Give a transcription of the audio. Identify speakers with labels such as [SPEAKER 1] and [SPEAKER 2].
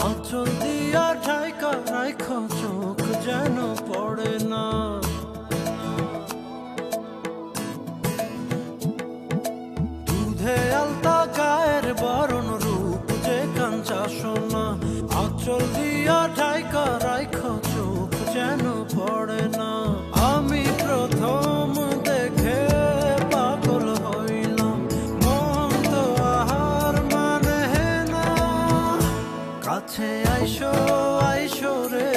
[SPEAKER 1] আঁচল দিয়া ঢাইকা রাইখো চোখ যেন পড়ে না। দুধে আলতা গায়ের বরণ রূপ যে কাঞ্চা সোনা। আঁচল দিয়া ঢাইকা রাইখো চোখ যেন পড়ে না। আমি প্রথম দেখে পাগল হইলাম, মন তো আহার মানে না। কাছে আইসো আইসো রে